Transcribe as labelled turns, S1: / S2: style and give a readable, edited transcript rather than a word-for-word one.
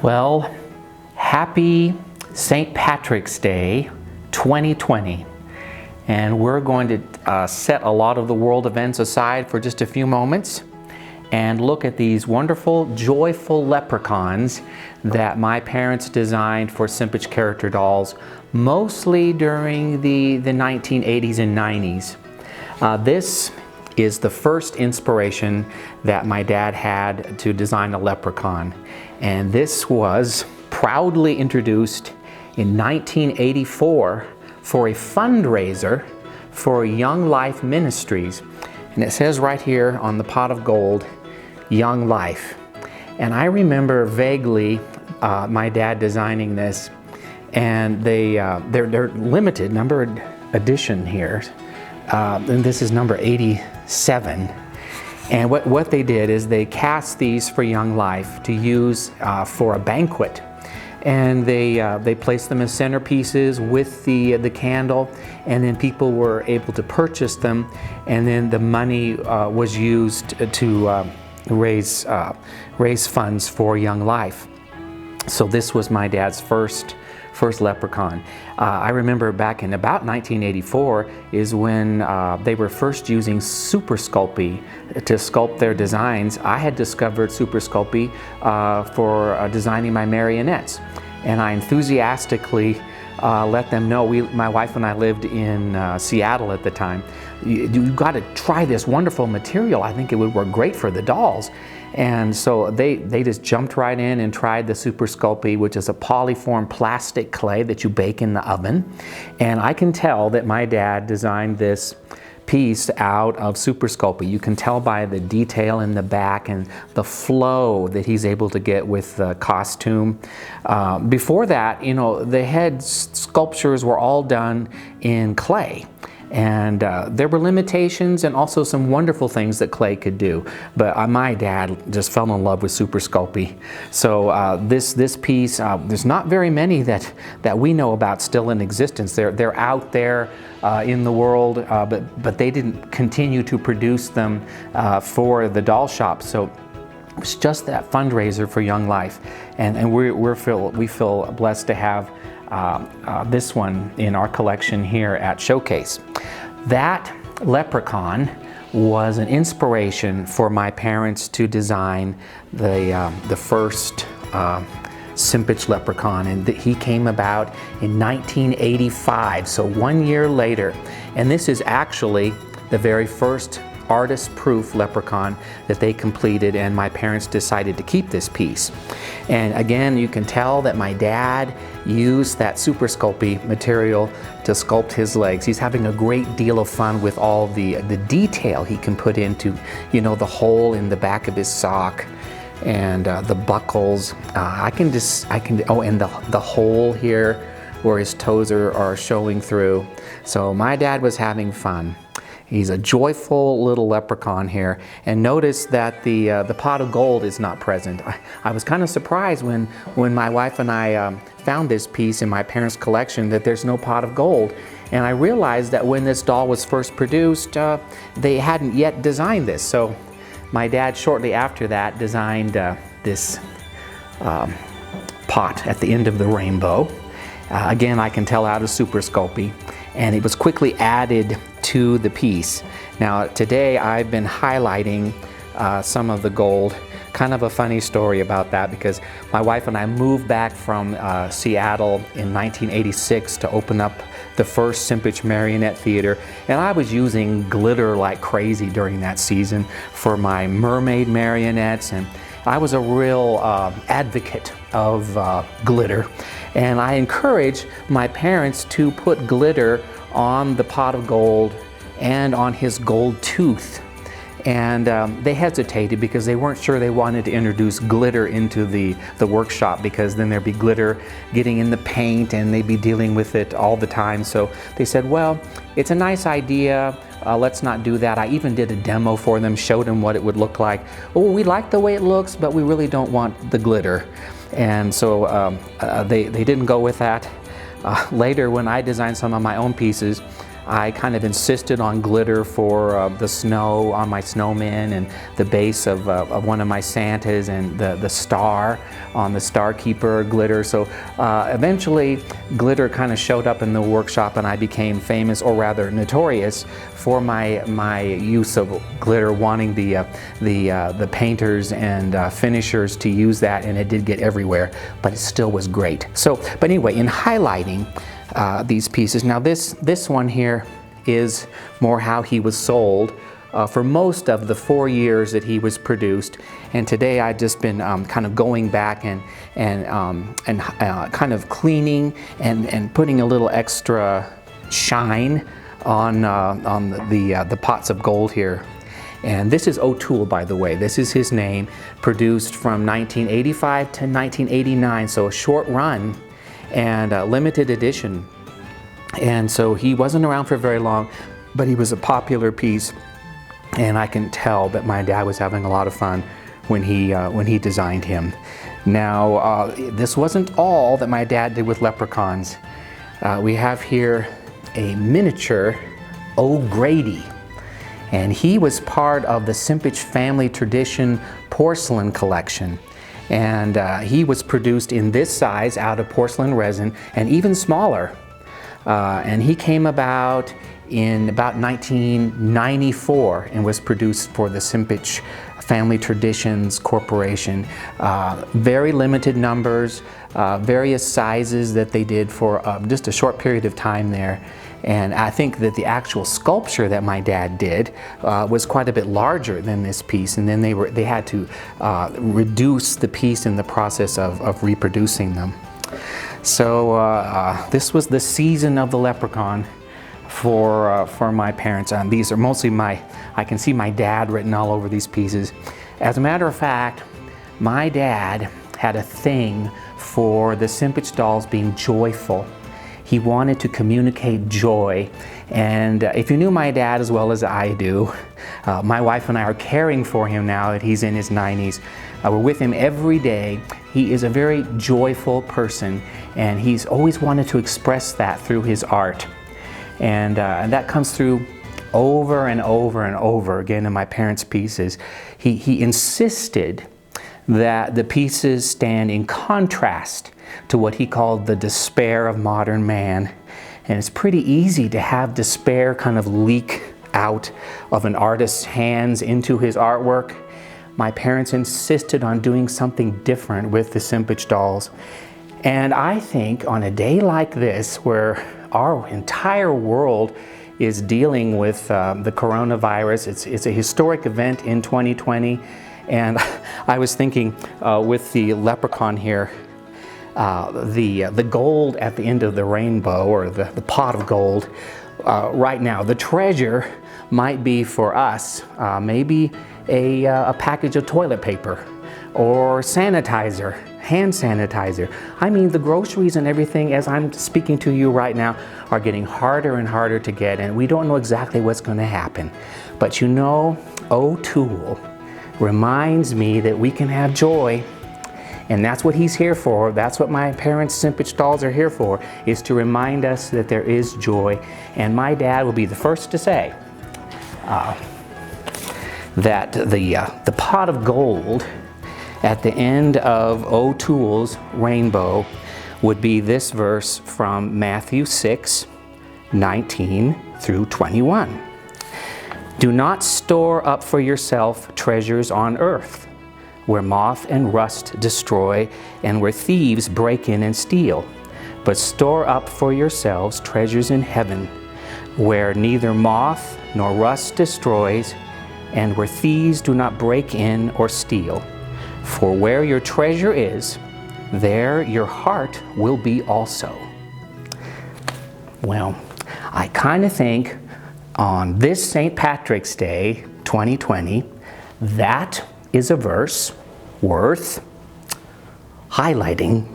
S1: Well, happy St. Patrick's Day 2020. And we're going to set a lot of the world events aside for just a few moments and look at these wonderful, joyful leprechauns that my parents designed for Simpich character dolls, mostly during the 1980s and 90s. This is the first inspiration that my dad had to design a leprechaun. And this was proudly introduced in 1984 for a fundraiser for Young Life Ministries. And it says right here on the pot of gold, Young Life. And I remember vaguely my dad designing this, and they're limited numbered edition here. And this is number 87. And what they did is they cast these for Young Life to use for a banquet. And they placed them as centerpieces with the candle, and then people were able to purchase them, and then the money was used to raise funds for Young Life. So this was my dad's first leprechaun. I remember back in about 1984 is when they were first using Super Sculpey to sculpt their designs. I had discovered Super Sculpey for designing my marionettes, and I enthusiastically let them know. My wife and I lived in Seattle at the time. You got to try this wonderful material. I think it would work great for the dolls. And so they just jumped right in and tried the Super Sculpey, which is a polyform plastic clay that you bake in the oven. And I can tell that my dad designed this piece out of Super Sculpey. You can tell by the detail in the back and the flow that he's able to get with the costume. Before that, you know, the head sculptures were all done in clay. And there were limitations and also some wonderful things that clay could do. But my dad just fell in love with Super Sculpey. So this piece, there's not very many that we know about still in existence. They're out there in the world, but they didn't continue to produce them for the doll shop. So it was just that fundraiser for Young Life. And we feel blessed to have this one in our collection here at Showcase. That leprechaun was an inspiration for my parents to design the first Simpich Leprechaun, and he came about in 1985, so 1 year later. And this is actually the very first artist-proof leprechaun that they completed, and my parents decided to keep this piece. And again, you can tell that my dad used that Super Sculpey material to sculpt his legs. He's having a great deal of fun with all the detail he can put into, you know, the hole in the back of his sock and the buckles. And the hole here where his toes are showing through. So my dad was having fun. He's a joyful little leprechaun here. And notice that the pot of gold is not present. I was kind of surprised when my wife and I found this piece in my parents' collection that there's no pot of gold. And I realized that when this doll was first produced, they hadn't yet designed this. So my dad, shortly after that, designed this pot at the end of the rainbow. Again, I can tell out of Super Sculpey. And it was quickly added to the piece. Now today I've been highlighting some of the gold. Kind of a funny story about that, because my wife and I moved back from Seattle in 1986 to open up the first Simpich Marionette Theater, and I was using glitter like crazy during that season for my mermaid marionettes, and I was a real advocate of glitter. And I encouraged my parents to put glitter on the pot of gold and on his gold tooth. And they hesitated because they weren't sure they wanted to introduce glitter into the workshop, because then there'd be glitter getting in the paint and they'd be dealing with it all the time. So they said, well, it's a nice idea. Let's not do that. I even did a demo for them, showed them what it would look like. Oh, we like the way it looks, but we really don't want the glitter. And so they didn't go with that. Later, when I designed some of my own pieces, I kind of insisted on glitter for the snow on my snowman and the base of one of my Santas and the star on the Star Keeper glitter. So eventually glitter kind of showed up in the workshop, and I became famous, or rather notorious, for my use of glitter, wanting the painters and finishers to use that, and it did get everywhere, but it still was great. So, but anyway, in highlighting these pieces, now this one here is more how he was sold for most of the 4 years that he was produced, and today I've just been kind of going back and kind of cleaning and putting a little extra shine on the pots of gold here. And this is O'Toole, by the way. This is his name, produced from 1985 to 1989, so a short run and a limited edition. And so he wasn't around for very long, but he was a popular piece, and I can tell that my dad was having a lot of fun when he designed him. Now, this wasn't all that my dad did with leprechauns. We have here a miniature O'Grady, and he was part of the Simpich family tradition porcelain collection, and he was produced in this size out of porcelain resin, and even smaller, and he came about in about 1994 and was produced for the Simpich Family Traditions Corporation. Very limited numbers, various sizes that they did for just a short period of time there. And I think that the actual sculpture that my dad did was quite a bit larger than this piece, and then they had to reduce the piece in the process of reproducing them. So this was the season of the leprechaun for my parents. These are mostly I can see my dad written all over these pieces. As a matter of fact, my dad had a thing for the Simpich dolls being joyful. He wanted to communicate joy, and if you knew my dad as well as I do, my wife and I are caring for him now that he's in his 90s. We're with him every day. He is a very joyful person, and he's always wanted to express that through his art. And that comes through over and over and over again in my parents' pieces. He insisted that the pieces stand in contrast to what he called the despair of modern man. And it's pretty easy to have despair kind of leak out of an artist's hands into his artwork. My parents insisted on doing something different with the Simpich dolls. And I think on a day like this, where our entire world is dealing with the coronavirus, it's a historic event in 2020. And I was thinking with the leprechaun here, the gold at the end of the rainbow, or the pot of gold, right now, the treasure might be for us maybe a package of toilet paper or sanitizer, hand sanitizer. I mean, the groceries and everything, as I'm speaking to you right now, are getting harder and harder to get, and we don't know exactly what's going to happen. But you know, O'Toole reminds me that we can have joy, and that's what he's here for. That's what my parents' Simpich dolls are here for, is to remind us that there is joy. And my dad will be the first to say that the pot of gold at the end of O'Toole's rainbow would be this verse from Matthew 6:19 through 21. Do not store up for yourself treasures on earth, where moth and rust destroy, and where thieves break in and steal. But store up for yourselves treasures in heaven, where neither moth nor rust destroys, and where thieves do not break in or steal. For where your treasure is, there your heart will be also. Well, I kind of think on this St. Patrick's Day 2020, that is a verse worth highlighting